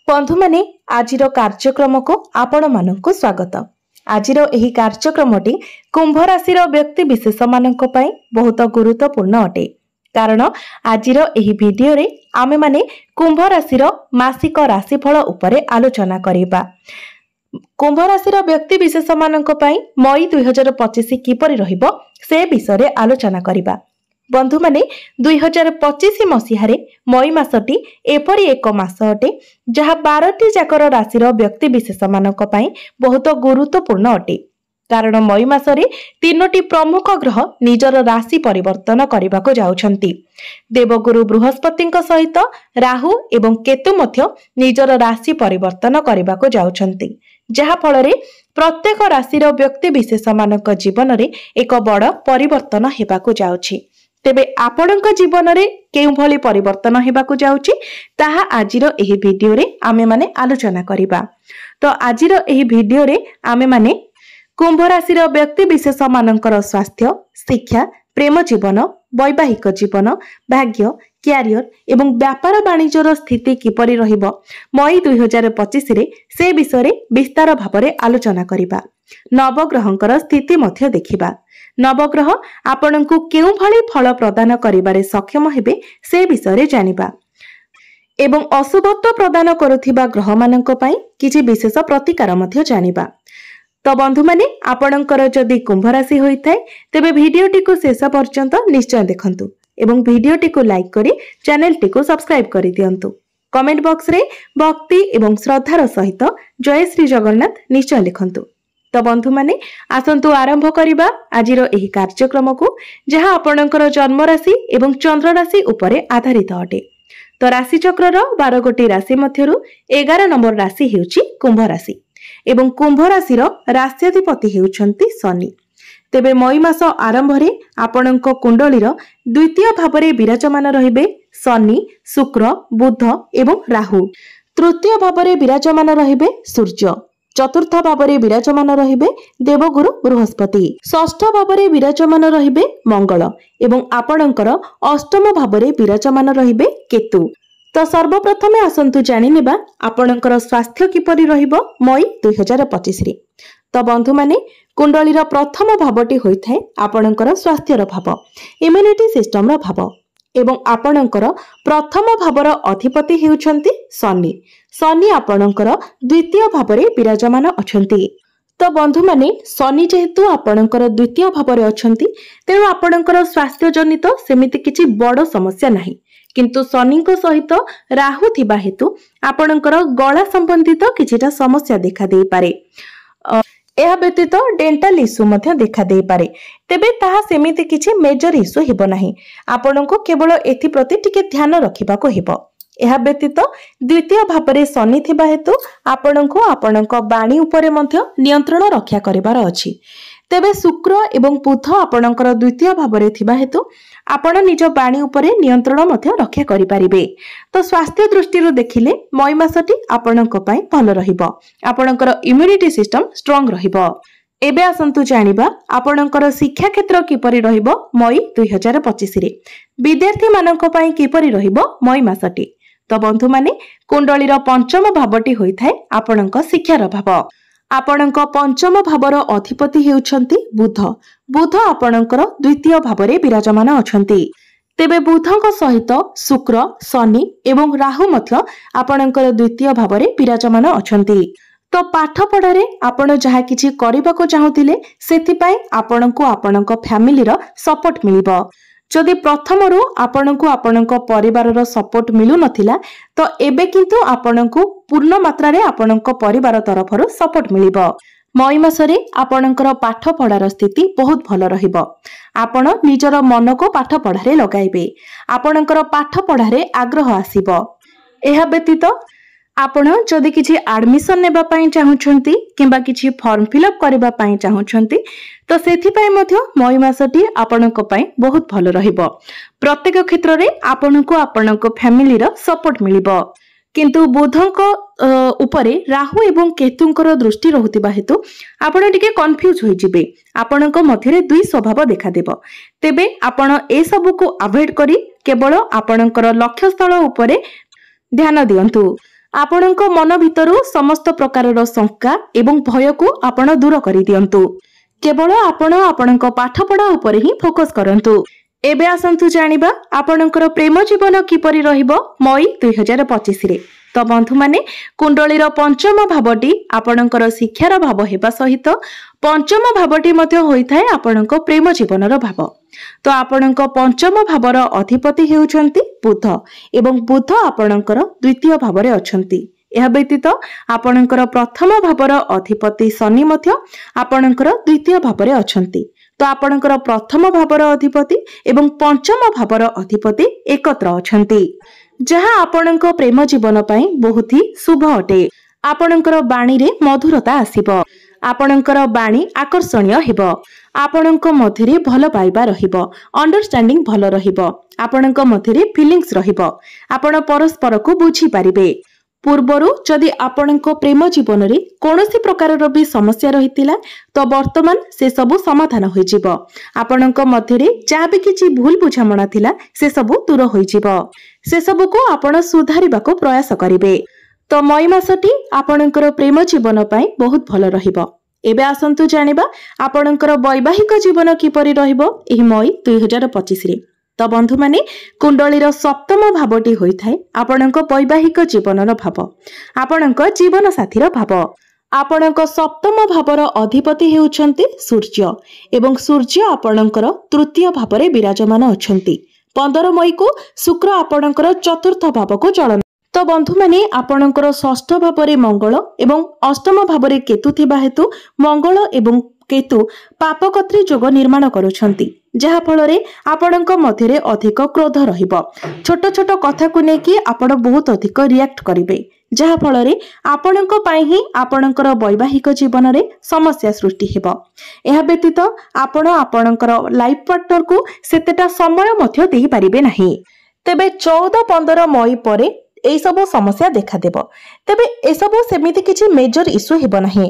बंधु माने आजिर कार्यक्रम को आपण मानक स्वागत। आजिर एही कार्यक्रमटी कुंभ राशि व्यक्ति विशेष मानक पई बहुत गुरुत्वपूर्ण अटे। कारण आजिर एही वीडियो रे आमे माने कुंभ राशि मासिक राशिफल उपरे आलोचना करिबा। कुंभ राशि व्यक्ति विशेष मानक पई मई 2025 किपरि रहिबो से विषय रे आलोचना करिबा। बंधु माने 2025 मसीहारे मई मासटी एपरी एक मास अटे जहाँ 12टी जाकर राशि व्यक्ति विशेष मानक पई बहुत गुरुत्वपूर्ण अटे। कारण मई मासरे 3टी प्रमुख ग्रह निजर राशि परिवर्तन करने को जाउछंती। देवगुरु बृहस्पति सहित राहु एवं केतु मध्य निजर राशि परिवर्तन करने को जाउछंती, जहा फल प्रत्येक राशि व्यक्ति विशेष मानक जीवन में एक बड़ परिवर्तन हेबाकु जाउछि। तेबे आपणक जीवन में केउ भली परिवर्तन हेबाकु जाउछि ताहा आजिर एही वीडियो रे आमे माने आलोचना करिबा। तो आजिर एही वीडियो रे आमे माने कुंभ राशि व्यक्ति विशेष मानकर स्वास्थ्य, शिक्षा, प्रेम जीवन, वैवाहिक जीवन, भाग्य, क्यारियर एवं व्यापार वाणिज्यर स्थिति किपरि रहिबो मई 2025 रे से विषय रे विस्तार भाबरे आलोचना करिबा। नवग्रहंकर स्थिति मध्य देखिबा। नवग्रह आपणकु केउ भली फल प्रदान करिबारे सक्षम हेबे से विषय रे जानिबा एवं अशुभत्व प्रदान करुथिबा ग्रह मानक पई किछि विशेष प्रतिकार मध्य जानिबा। तो बंधु माने आपणकर जदि कुंभ राशि होइथाय तेबे भिडियोटी को शेष पर्यंत निश्चय देखंतु एवं भिडियोटी को लाइक करी चैनलटी को सब्सक्राइब करि दियंतु। कमेंट बॉक्स रे भक्ति एवं श्रद्धार सहित जय श्री जगन्नाथ निश्चय लिखंतु। तो बंधु माने आसंतु आरंभ करिबा आजिर एही कार्यक्रम को जहाँ आपणकर जन्म राशि एवं चंद्र राशि उपरे आधारित अटे। तो राशि चक्रर 12 गोटी राशि मध्यरु 11 नंबर राशि हेउची कुंभ राशि एवं कुंभ राशिर राष्ट्राधिपति हेउछंती शनि। तेबे मई मास आरंभ रे आपणक कुंडलीर द्वितीय भावरे विराजमान रहिबे शनि, शुक्र, बुध एवं राहु। तृतीय भावरे विराजमान रहिबे सूर्य। चतुर्थ भावरे विराजमान रहिबे देवगुरु बृहस्पति। षष्ठ भावरे विराजमान रहिबे मंगल एवं आपणकर अष्टम भावरे विराजमान रहिबे केतु। तो सर्वप्रथम आसंतु जानि नेबा आपणकर स्वास्थ्य किपरि रहिबो मई 2025 रे। तो बंधु माने कुंडलीर प्रथम भावटी होइथाय आपणकर स्वास्थ्यर भाव, इम्यूनिटी सिस्टम रो भाव एवं आपणकर प्रथम भावर अधिपति हेउछंती शनि। शनि आपणकर द्वितीय भावरे विराजमान अछंती। तो बंधु माने शनि जेहेतु आपणकर द्वितीय भावरे अछंती तेणु आपणकर स्वास्थ्य जनित सेमिति किछि बड़ समस्या नाही, किंतु शनि सहित राहु थिबा हेतु आपणकर गला संबंधित किछिटा समस्या देखा देई पारे। यह व्यतीत डेंटाल इश्यू मध्य देखा दे पारे। तेबे ताहा सेमिति किछि मेजर इश्यू हेबो नाही। आपणको केवल एथि प्रति टिके ध्यान रखिबाको हेबो। यह व्यतीत द्वितीय भावरे शनि थिबा हेतु आपणको आपणक वाणी उपरे मध्य नियंत्रण रक्षा करिवार अछि। तेबे शुक्र एवं बुध आपणकर द्वितीय भावरे थिबा हेतु आपण निज वाणी उपरे नियंत्रण मध्य रक्षा करि परिबे। तो स्वास्थ्य दृष्टि देखिले मई मासटी आपणक पई भल रहिबो। आपणकर इम्यूनिटी सिस्टम स्ट्रांग रहिबो। एबे आसंतु जानिबा आपणकर शिक्षा क्षेत्र किपरि रहिबो मई 2025 रे। विद्यार्थी मानक पई किपरि रहिबो मई मासटी। तो बंधु माने कुंडलीर पंचम भावटी होइथाय आपणक शिक्षार भाव। आपणक पंचम भावर अधिपति हेउछंती बुध। बुध आपणकर द्वितीय भावरे विराजमान अछंती। तेबे बुधक सहित शुक्र, शनि एवं राहु मध्य आपणकर द्वितीय भावरे विराजमान अछंती। तो पाठ पढ़ारे आपण जहा किछि करिबाको चाहुतिले सेथिपाई आपणको आपणक फैमिलीर सपोर्ट मिलिबो। जदि प्रथमरु आपणको आपणक परिवारर सपोर्ट मिलु नथिला तो एबे किंतु आपणको पूर्ण मात्रा रे आपणक परिवार तरफरु सपोर्ट मिलिबो। मई मासरे आपणकर पाठ पढ़ार स्थिति बहुत भल रहिबो। आपण निजर मन को पाठ पढ़ारे लगाइबे। आपणकर पाठ पढ़ारे आग्रह आसीबो। एहा व्यतीत आपण जदि किछि एडमिशन नेबा पई चाहुछंती किंबा किछि फॉर्म फिलअप करबा पई चाहुछंती तो सेथि पई मध्य मई मासटी आपणक पई बहुत भल रहिबो। प्रत्येक क्षेत्र रे आपणको आपणक फैमिली रो सपोर्ट मिलिबो। किंतु बुधक उपरे राहु एवं केतुंकर दृष्टि रहुतिबा हेतु आपण टिके कंफ्यूज होई जिबे। आपणक मध्यरे दुई स्वभाव देखा देबो। तेबे आपण ए सब को अवॉइड करी केवल आपणकर लक्ष्य स्थल उपरे ध्यान दियंतु। ଆପଣଙ୍କ ମନ ଭିତରୁ ସମସ୍ତ ପ୍ରकारର ଶଙ୍କା ଏବଂ ଭୟକୁ ଆପଣ ଦୂର କରିଦିଅନ୍ତୁ। କେବଳ ଆପଣ ଆପଣଙ୍କ ପାଠପଢ଼ା ଉପରେ ହିଁ ଫୋକସ୍ କରନ୍ତୁ। ଏବେ ଆସନ୍ତୁ ଜାଣିବା ଆପଣଙ୍କର ପ୍ରେମ ଜୀବନ କିପରି ରହିବ ମଇ 2025ରେ। ତ ବନ୍ଧୁମାନେ, କୁଣ୍ଡଳୀର ପଞ୍ଚମ ଭାବଟି ଆପଣଙ୍କର ଶିକ୍ଷାର ଭାବ ହେବା ସହିତ ପଞ୍ଚମ ଭାବଟି ମଧ୍ୟ ହୋଇଥାଏ ଆପଣଙ୍କ ପ୍ରେମ ଜୀବନର ଭାବ। ତ ଆପଣଙ୍କ ପଞ୍ଚମ ଭାବର ଅଧିପତି ହେଉଛନ୍ତି ବୁଧ ଏବଂ ବୁଧ ଆପଣଙ୍କର ଦ୍ୱିତୀୟ ଭାବରେ ଅଛନ୍ତି। ଏହା ବ୍ୟତୀତ ଆପଣଙ୍କର ପ୍ରଥମ ଭାବର ଅଧିପତି ଶନି ମଧ୍ୟ ଆପଣଙ୍କର ଦ୍ୱିତୀୟ ଭାବରେ ଅଛନ୍ତି। ତ ଆପଣଙ୍କର ପ୍ରଥମ ଭାବର ଅଧିପତି ଏବଂ ପଞ୍ଚମ ଭାବର ଅଧିପତି ଏକତ୍ର ଅଛନ୍ତି, ଯାହା ଆପଣଙ୍କ ପ୍ରେମ ଜୀବନ ପାଇଁ ବହୁତ ହି ଶୁଭ ଅଟେ। ଆପଣଙ୍କର ବାଣୀରେ ମଧୁରତା ଆସିବ, ଆପଣଙ୍କର ବାଣୀ ଆକର୍ଷଣୀୟ ହେବ, ଆପଣଙ୍କ ମଧ୍ୟରେ ଭଲ ପାଇବା ରହିବ, ଅଣ୍ଡରଷ୍ଟାଣ୍ଡିଂ ଭଲ ରହିବ, ଆପଣଙ୍କ ମଧ୍ୟରେ ଫିଲିଂସ୍ ରହିବ, ଆପଣ ପରସ୍ପରକୁ ବୁଝିପାରିବେ। ପୂର୍ବରୁ ଯଦି ଆପଣଙ୍କ ପ୍ରେମ ଜୀବନରେ କୌଣସି ପ୍ରକାରର ବି ସମସ୍ୟା ରହିଥିଲା ତ ବର୍ତ୍ତମାନ ସେସବୁ ସମାଧାନ ହୋଇଯିବ। ଆପଣଙ୍କ ମଧ୍ୟରେ ଯାହା ବି କିଛି ଭୁଲ ବୁଝାମଣା ଥିଲା ସେସବୁ ଦୂର ହୋଇଯିବ। ସେସବୁକୁ ଆପଣ ସୁଧାରିବାକୁ ପ୍ରୟାସ କରିବେ। ତ ମଇ ମାସଟି ଆପଣଙ୍କର ପ୍ରେମ ଜୀବନ ପାଇଁ ବହୁତ ଭଲ ରହିବ। ଏବେ ଆସନ୍ତୁ ଜାଣିବା ଆପଣଙ୍କର ବୈବାହିକ ଜୀବନ କିପରି ରହିବ ଏହି ମଇ 2025ରେ। ତ ବନ୍ଧୁମାନେ, କୁଣ୍ଡଳୀର ସପ୍ତମ ଭାବଟି ହୋଇଥାଏ ଆପଣଙ୍କ ବୈବାହିକ ଜୀବନର ଭାବ, ଆପଣଙ୍କ ଜୀବନ ସାଥୀର ଭାବ। ଆପଣଙ୍କ ସପ୍ତମ ଭାବର ଅଧିପତି ହେଉଛନ୍ତି ସୂର୍ଯ୍ୟ ଏବଂ ସୂର୍ଯ୍ୟ ଆପଣଙ୍କର ତୃତୀୟ ଭାବରେ ବିରାଜମାନ ଅଛନ୍ତି। 15 ମଇକୁ ଶୁକ୍ର ଆପଣଙ୍କର ଚତୁର୍ଥ ଭାବକୁ ଚଳନ। ତ ବନ୍ଧୁମାନେ, ଆପଣଙ୍କର ଷଷ୍ଠ ଭାବରେ ମଙ୍ଗଳ ଏବଂ ଅଷ୍ଟମ ଭାବରେ କେତୁ ଥିବା ହେତୁ ମଙ୍ଗଳ ଏବଂ କେତୁ ପାପକତ୍ରୀ ଯୋଗ ନିର୍ମାଣ କରୁଛନ୍ତି, ଯାହା ଫଳରେ ଆପଣଙ୍କ ମଧ୍ୟରେ ଅଧିକ କ୍ରୋଧ ରହିବ। ଛୋଟ ଛୋଟ କଥାକୁ ନେଇକି ଆପଣ ବହୁତ ଅଧିକ ରିଆକ୍ଟ କରିବେ, ଯାହା ଫଳରେ ଆପଣଙ୍କ ପାଇଁ ହିଁ ଆପଣଙ୍କର ବୈବାହିକ ଜୀବନରେ ସମସ୍ୟା ସୃଷ୍ଟି ହେବ। ଏହା ବ୍ୟତୀତ ଆପଣ ଆପଣଙ୍କର ଲାଇଫ ପାର୍ଟନରକୁ ସେତେଟା ସମୟ ମଧ୍ୟ ଦେଇପାରିବେ ନାହିଁ। ତେବେ 14-15 ମଇ ପରେ ଏହିସବୁ ସମସ୍ୟା ଦେଖାଦେବ। ତେବେ ଏସବୁ ସେମିତି କିଛି ମେଜର ଇସ୍ୟୁ ହେବ ନାହିଁ।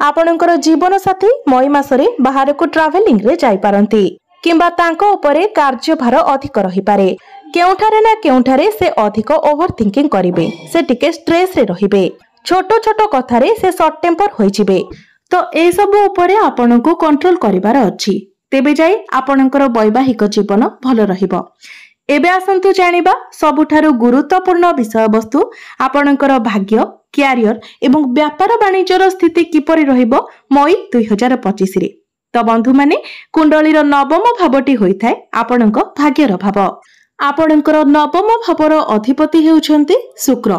ଆପଣଙ୍କର ଜୀବନ ସାଥୀ ମଇ ମାସରେ ବାହାରକୁ ଟ୍ରାଭେଲିଂରେ ଯାଇପାରନ୍ତି କିମ୍ବା ତାଙ୍କ ଉପରେ କାର୍ଯ୍ୟଭାର ଅଧିକ ରହିପାରେ। କେଉଁଠାରେ ନା କେଉଁଠାରେ ସେ ଅଧିକ ଓଭର ଥିଙ୍କିଂ କରିବେ, ସେ ଟିକେ ଷ୍ଟ୍ରେସରେ ରହିବେ, ଛୋଟ ଛୋଟ କଥାରେ ସେ ସର୍ଟ ଟେମ୍ପର ହୋଇଯିବେ। ତ ଏସବୁ ଉପରେ ଆପଣଙ୍କୁ କଣ୍ଟ୍ରୋଲ କରିବାର ଅଛି, ତେବେ ଯାଇ ଆପଣଙ୍କର ବୈବାହିକ ଜୀବନ ଭଲ ରହିବ। ଏବେ ଆସନ୍ତୁ ଜାଣିବା ସବୁଠାରୁ ଗୁରୁତ୍ୱପୂର୍ଣ୍ଣ ବିଷୟବସ୍ତୁ ଆପଣଙ୍କର ଭାଗ୍ୟ, କ୍ୟାରିୟର ଏବଂ ବ୍ୟାପାର ବାଣିଜ୍ୟର ସ୍ଥିତି କିପରି ରହିବ ମଇ 2025ରେ। ତ ବନ୍ଧୁମାନେ, କୁଣ୍ଡଳୀର ନବମ ଭାବଟି ହୋଇଥାଏ ଆପଣଙ୍କ ଭାଗ୍ୟର ଭାବ। ଆପଣଙ୍କର ନବମ ଭାବର ଅଧିପତି ହେଉଛନ୍ତି ଶୁକ୍ର।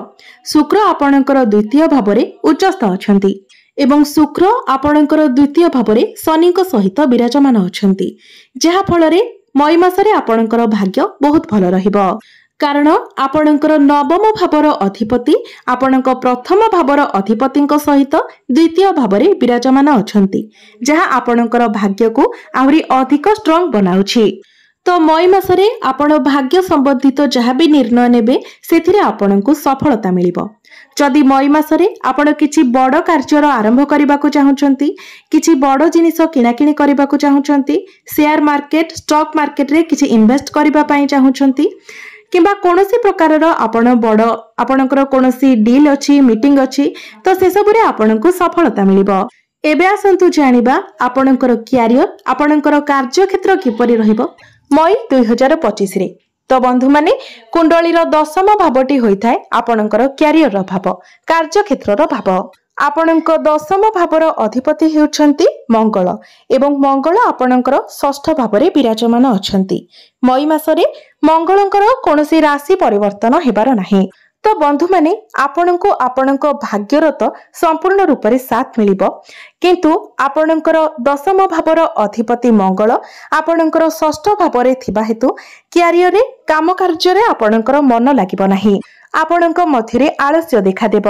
ଶୁକ୍ର ଆପଣଙ୍କର ଦ୍ୱିତୀୟ ଭାବରେ ଉଚ୍ଚସ୍ଥ ଅଛନ୍ତି ଏବଂ ଶୁକ୍ର ଆପଣଙ୍କର ଦ୍ୱିତୀୟ ଭାବରେ ଶନିଙ୍କ ସହିତ ବିରାଜମାନ ଅଛନ୍ତି, ଯାହା ଫଳରେ ମଇ ମାସରେ ଆପଣଙ୍କର ଭାଗ୍ୟ ବହୁତ ଭଲ ରହିବ। କାରଣ ଆପଣଙ୍କର ନବମ ଭାବର ଅଧିପତି ଆପଣଙ୍କ ପ୍ରଥମ ଭାବର ଅଧିପତିଙ୍କ ସହିତ ଦ୍ୱିତୀୟ ଭାବରେ ବିରାଜମାନ ଅଛନ୍ତି, ଯାହା ଆପଣଙ୍କର ଭାଗ୍ୟକୁ ଆହୁରି ଅଧିକ ଷ୍ଟ୍ରଙ୍ଗ ବନାଉଛି। ତ ମଇ ମାସରେ ଆପଣ ଭାଗ୍ୟ ସମ୍ବନ୍ଧିତ ଯାହା ବି ନିର୍ଣ୍ଣୟ ନେବେ ସେଥିରେ ଆପଣଙ୍କୁ ସଫଳତା ମିଳିବ। ଯଦି ମଇ ମାସରେ ଆପଣ କିଛି ବଡ଼ କାର୍ଯ୍ୟର ଆରମ୍ଭ କରିବାକୁ ଚାହୁଁଛନ୍ତି, କିଛି ବଡ଼ ଜିନିଷ କିଣାକିଣି କରିବାକୁ ଚାହୁଁଛନ୍ତି, ସେୟାର ମାର୍କେଟ, ଷ୍ଟକ୍ ମାର୍କେଟରେ କିଛି ଇନଭେଷ୍ଟ କରିବା ପାଇଁ ଚାହୁଁଛନ୍ତି କିମ୍ବା କୌଣସି ପ୍ରକାରର ଆପଣଙ୍କର କୌଣସି ଡିଲ୍ ଅଛି, ମିଟିଂ ଅଛି, ତ ସେସବୁରେ ଆପଣଙ୍କୁ ସଫଳତା ମିଳିବ। ଏବେ ଆସନ୍ତୁ ଜାଣିବା ଆପଣଙ୍କର କ୍ୟାରିୟର, ଆପଣଙ୍କର କାର୍ଯ୍ୟକ୍ଷେତ୍ର କିପରି ରହିବ ମଇ 2025ରେ। ତ ବନ୍ଧୁମାନେ, କୁଣ୍ଡଳୀର ଦଶମ ଭାବଟି ହୋଇଥାଏ ଆପଣଙ୍କର କ୍ୟାରିୟରର ଭାବ, କାର୍ଯ୍ୟକ୍ଷେତ୍ରର ଭାବ। ଆପଣଙ୍କ ଦଶମ ଭାବର ଅଧିପତି ହେଉଛନ୍ତି ମଙ୍ଗଳ ଏବଂ ମଙ୍ଗଳ ଆପଣଙ୍କର ଷଷ୍ଠ ଭାବରେ ବିରାଜମାନ ଅଛନ୍ତି। ମଇ ମାସରେ ମଙ୍ଗଳଙ୍କର କୌଣସି ରାଶି ପରିବର୍ତ୍ତନ ହେବାର ନାହିଁ। ତ ବନ୍ଧୁମାନେ, ଆପଣଙ୍କୁ ଆପଣଙ୍କ ଭାଗ୍ୟର ତ ସମ୍ପୂର୍ଣ୍ଣ ରୂପରେ ସାଥ ମିଳିବ, କିନ୍ତୁ ଆପଣଙ୍କର ଦଶମ ଭାବର ଅଧିପତି ମଙ୍ଗଳ ଆପଣଙ୍କର ଷଷ୍ଠ ଭାବରେ ଥିବା ହେତୁ କ୍ୟାରିୟରରେ, କାମ କାର୍ଯ୍ୟରେ ଆପଣଙ୍କର ମନ ଲାଗିବ ନାହିଁ, ଆପଣଙ୍କ ମଧ୍ୟରେ ଆଳସ୍ୟ ଦେଖାଦେବ।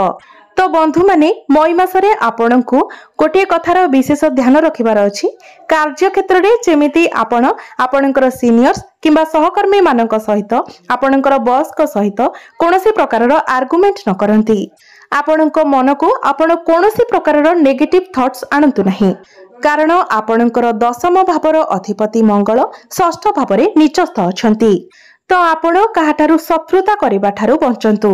ତ ବନ୍ଧୁମାନେ, ମଇ ମାସରେ ଆପଣଙ୍କୁ ଗୋଟିଏ କଥାର ବିଶେଷ ଧ୍ୟାନ ରଖିବାର ଅଛି। କାର୍ଯ୍ୟକ୍ଷେତ୍ରରେ ଯେମିତି ଆପଣ ଆପଣଙ୍କର ସିନିୟର୍ସ କିମ୍ବା ସହକର୍ମୀ ମାନଙ୍କ ସହିତ, ଆପଣଙ୍କର ବସ୍ଙ୍କ ସହିତ କୌଣସି ପ୍ରକାରର ଆର୍ଗୁମେଣ୍ଟ ନ କରନ୍ତି। ଆପଣଙ୍କ ମନକୁ ଆପଣ କୌଣସି ପ୍ରକାରର ନେଗେଟିଭ ଥଟ୍ସ ଆଣନ୍ତୁ ନାହିଁ, କାରଣ ଆପଣଙ୍କର ଦଶମ ଭାବର ଅଧିପତି ମଙ୍ଗଳ ଷଷ୍ଠ ଭାବରେ ନିଚସ୍ଥ ଅଛନ୍ତି। तो आपण काहाठारु शत्रुता करबा ठारु बंचंतु।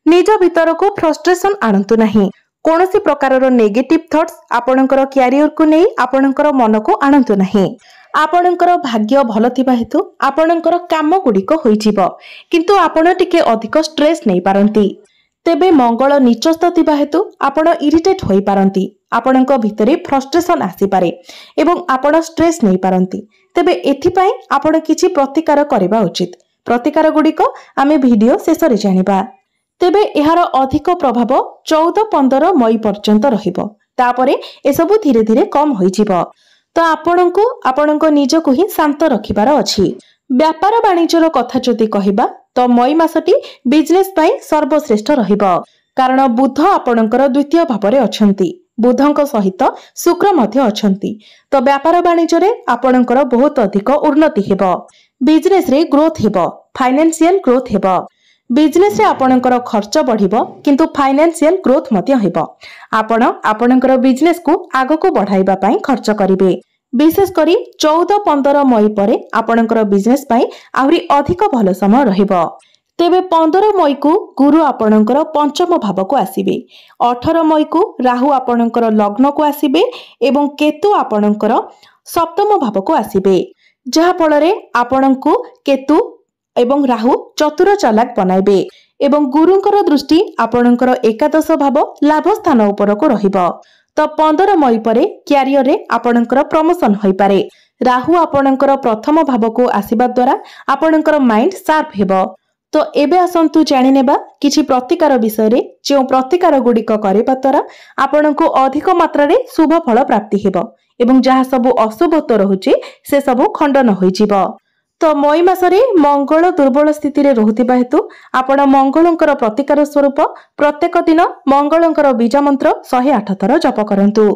निज भितरको फ्रस्ट्रेशन आणंतु नाही। कोनोसी प्रकारर नेगेटिव थॉट्स आपणकर कैरियर को नै आपणकर मन को आणंतु नाही। आपणकर भाग्य भल थिबा हेतु आपणकर काम गुडिक होई जिवो, किंतु आपण टिके अधिक स्ट्रेस नै पारंती। तेबे मंगल नीचस्थ थिबा हेतु आपण इरिटेट होई पारंती। आपणक भितरे फ्रस्ट्रेशन आसी पारे एवं आपण स्ट्रेस नै पारंती। तेबे एथि पई आपण किछि प्रतिकार करबा उचित। प्रतिकार गुडिक आमे वीडियो शेष रे जानिबा। तेबे एहार अधिक प्रभाव 14-15 मई पर्यंत रहिबो। तापरे एसबु धीरे धीरे कम होई जिवो। तो आपणको आपणको निजको ही शांत रखिबार अछि। व्यापार वाणिज्यर कथा जदि कहिबा तो मई मासटी बिजनेस पई सर्वश्रेष्ठ रहिबो, कारण बुध आपणकर द्वितीय भावरे अछंती। बुधंक सहित शुक्र मध्य अछंती। तो व्यापार वाणिज्य आपणकर बहुत अधिक उन्नति हेबो। बिजनेस रे ग्रोथ हेबो, फाइनेंशियल ग्रोथ हेबो। बिजनेस रे आपणकर खर्च बढ़िबो, किंतु फाइनेंशियल ग्रोथ मध्य हेबो। आपण आपणकर बिजनेस को आगो को बढ़ाइबा पई खर्च करिवे। विशेष करी 14-15 मई परे आपणकर बिजनेस पई आहुरी अधिक भलो समय रहिबो। तेबे 15 मई को गुरु आपणकर पंचम भाव को आसीबे। 18 मई को राहु आपणकर लग्न को आसीबे एवं केतु आपणकर सप्तम भाव को आसीबे, जहा फଳରେ आपणको केतु एवं राहु चतुर चालाक बनाइबे एवं गुरुंकर दृष्टि आपणकर एकादश भाव लाभ स्थान उपर को रहिबो। तो 15 मई परे कैरियर रे आपणकर प्रमोशन होई पारे। राहु आपणकर प्रथम भाव को आसीबा द्वारा आपणकर माइंड शार्प हेबो। तो एबे आसंतु जानि नेबा किछि प्रतिकार विषय रे, जे प्रतिकार गुडिक करिबा द्वारा आपणको अधिक मात्रा रे शुभ फल प्राप्ति हेबो एवं जहा सब अशुभत्व रहुचे से सब खंडन होई जिवो। तो मई मासरे मंगल दुर्बल स्थिति रे रहुतिबा हेतु आपण मंगलंकर प्रतिकार स्वरूप प्रत्येक दिन मंगलंकर बीज मंत्र 108 थर जप करंतु।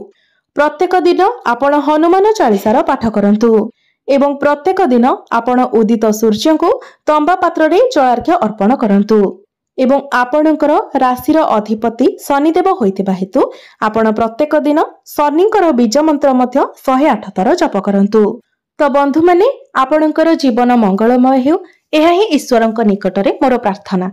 प्रत्येक दिन आपण हनुमान चालीसार पाठ करंतु एवं प्रत्येक दिन आपण उदित सूर्य को तंबा पात्र रे जलार्घ्य अर्पण करंतु। एवं आपणकर राशिर अधिपति शनिदेव होइतिबा हेतु आपण प्रत्येक दिन शनिंकर बीज मंत्र मध्य 108 थर जप करंतु। तो बंधु माने आपणकर जीवन मंगलमय हेउ, एहा ही ईश्वरंक निकटरे मोर प्रार्थना।